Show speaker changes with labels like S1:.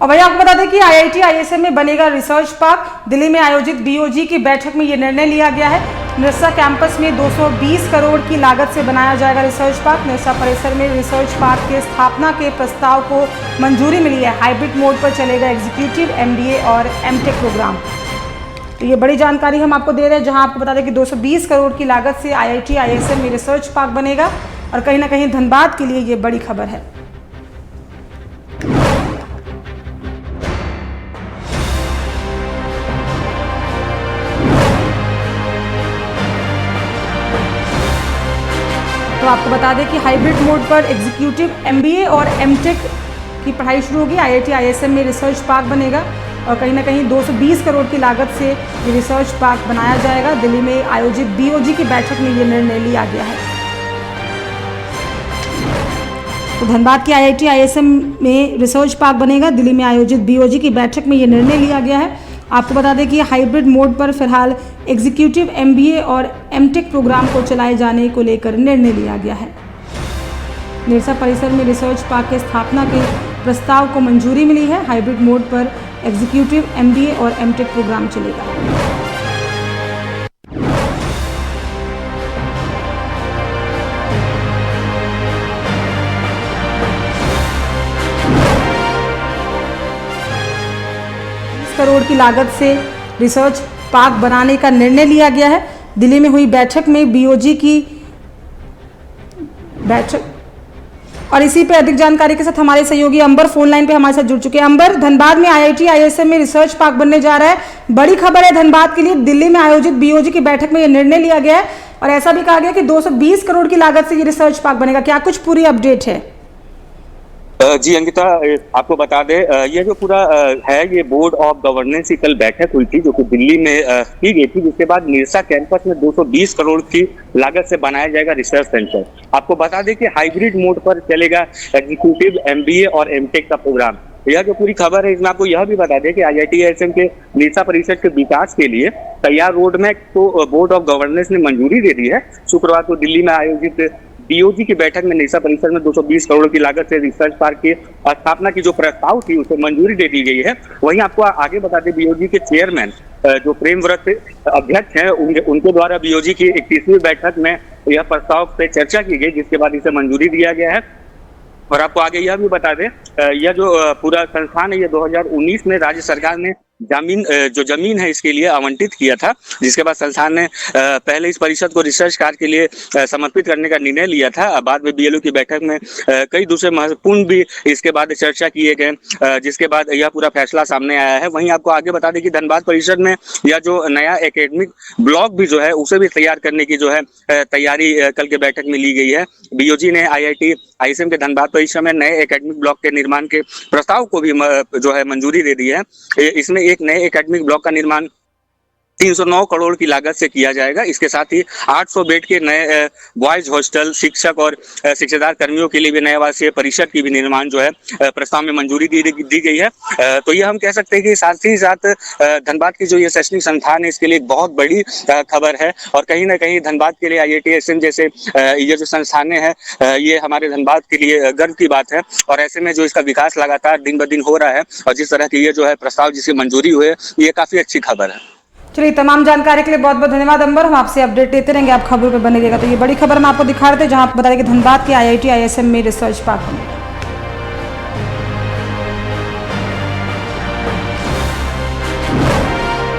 S1: और वही आपको बता दें कि IIT ISM में बनेगा रिसर्च पार्क। दिल्ली में आयोजित BOG की बैठक में ये निर्णय लिया गया है। निरसा कैंपस में 220 करोड़ की लागत से बनाया जाएगा रिसर्च पार्क। निरसा परिसर में रिसर्च पार्क के स्थापना के प्रस्ताव को मंजूरी मिली है। हाइब्रिड मोड पर चलेगा एग्जीक्यूटिव, MBA और MTech प्रोग्राम। तो ये बड़ी जानकारी हम आपको दे रहे हैं, जहां आपको बता दें कि 220 करोड़ की लागत से IIT ISM में रिसर्च पार्क बनेगा और कहीं ना कहीं धनबाद के लिए ये बड़ी खबर है। तो आपको बता दें कि हाइब्रिड मोड पर एग्जीक्यूटिव, MBA और MTech की पढ़ाई शुरू होगी। IIT ISM में रिसर्च पार्क बनेगा और कहीं ना कहीं 220 करोड़ की लागत से ये रिसर्च पार्क बनाया जाएगा। दिल्ली में आयोजित BOG की बैठक में ये निर्णय लिया गया है। तो धनबाद के IIT ISM में रिसर्च पार्क बनेगा। दिल्ली में आयोजित BOG की बैठक में ये निर्णय लिया गया है। आपको बता दें कि हाइब्रिड मोड पर फिलहाल एग्जीक्यूटिव, MBA और MTech प्रोग्राम को चलाए जाने को लेकर निर्णय लिया गया है। निरसा परिसर में रिसर्च पार्क के स्थापना के प्रस्ताव को मंजूरी मिली है। हाइब्रिड मोड पर एग्जीक्यूटिव, MBA और MTech प्रोग्राम चलेगा। करोड़ की लागत से रिसर्च पार्क बनाने का निर्णय लिया गया है। दिल्ली में हुई बैठक में BOG की बैठक और इसी पे अधिक जानकारी के साथ हमारे सहयोगी अंबर फोन लाइन पे हमारे साथ जुड़ चुके हैं। अंबर, धनबाद में IIT ISM में रिसर्च पार्क बनने जा रहा है, बड़ी खबर है धनबाद के लिए। दिल्ली में आयोजित BOG की बैठक में यह निर्णय लिया गया है और ऐसा भी कहा गया कि 220 करोड़ की लागत से ये रिसर्च पार्क बनेगा। क्या कुछ पूरी अपडेट है?
S2: जी अंकिता, आपको बता दें, ये जो पूरा है, ये बोर्ड ऑफ गवर्नेंस की कल बैठक हुई थी जो कि दिल्ली में की गई थी, जिसके बाद निरसा कैंपस में 220 करोड़ की लागत से बनाया जाएगा रिसर्च सेंटर। आपको बता दें कि हाइब्रिड मोड पर चलेगा एग्जीक्यूटिव, MBA और MTech का प्रोग्राम। यह जो पूरी खबर है, इसमें आपको यह भी बता दें कि IIT ISM के निरसा परिषद के विकास के लिए तैयार रोड मैप को बोर्ड ऑफ गवर्नेंस ने मंजूरी दे दी है। शुक्रवार को दिल्ली में आयोजित BOG की बैठक में निरसा परिसर में 220 करोड़ की लागत से रिसर्च पार्क की स्थापना की जो प्रस्ताव थी उसे मंजूरी दे दी गई है। वहीं आपको आगे बता दें, BOG के चेयरमैन जो प्रेमव्रत अध्यक्ष हैं, उनके द्वारा BOG की 31वीं बैठक में यह प्रस्ताव पे चर्चा की गई, जिसके बाद इसे मंजूरी दिया गया है। और आपको आगे यह भी बता दें, यह जो पूरा संस्थान है, ये 2019 में राज्य सरकार ने जमीन है इसके लिए आवंटित किया था, जिसके बाद संस्थान ने पहले इस परिषद को रिसर्च कार्य के लिए समर्पित करने का निर्णय लिया था। बाद में BLO की बैठक में कई दूसरे महत्वपूर्ण भी इसके बाद चर्चा किए गए, जिसके बाद यह पूरा फैसला सामने आया है। वहीं आपको आगे बता दें कि धनबाद परिषद में यह जो नया एकेडमिक ब्लॉक भी जो है उसे भी तैयार करने की जो है तैयारी कल के बैठक में ली गई है। BOG ने IIT ISM के धनबाद परिसर में नए एकेडमिक ब्लॉक के निर्माण के प्रस्ताव को भी जो है मंजूरी दे दी है। इसमें एक नए एकेडमिक ब्लॉक का निर्माण 309 करोड़ की लागत से किया जाएगा। इसके साथ ही 800 बेड के नए बॉयज हॉस्टल, शिक्षक और शिक्षादार कर्मियों के लिए भी नए आवासीय परिसर की भी निर्माण जो है प्रस्ताव में मंजूरी दी गई है। तो ये हम कह सकते हैं कि साथ ही साथ धनबाद की जो ये शैक्षणिक संस्थान है, इसके लिए एक बहुत बड़ी खबर है और कहीं ना कहीं धनबाद के लिए IIT ISM जैसे ये जो संस्थानें हैं, ये हमारे धनबाद के लिए गर्व की बात है। और ऐसे में जो इसका विकास लगातार दिन ब दिन हो रहा है और जिस तरह की ये जो है प्रस्ताव जिसकी मंजूरी हुई है, ये काफी अच्छी खबर है।
S1: चलिए, तमाम जानकारी के लिए बहुत बहुत धन्यवाद अंबर। हम आपसे अपडेट देते रहेंगे, आप खबरों पे बने रहिएगा। तो ये बड़ी खबर हम आपको दिखा रहे थे, जहां आपको बता दें कि धनबाद के IIT ISM में रिसर्च पार्क बनेगा।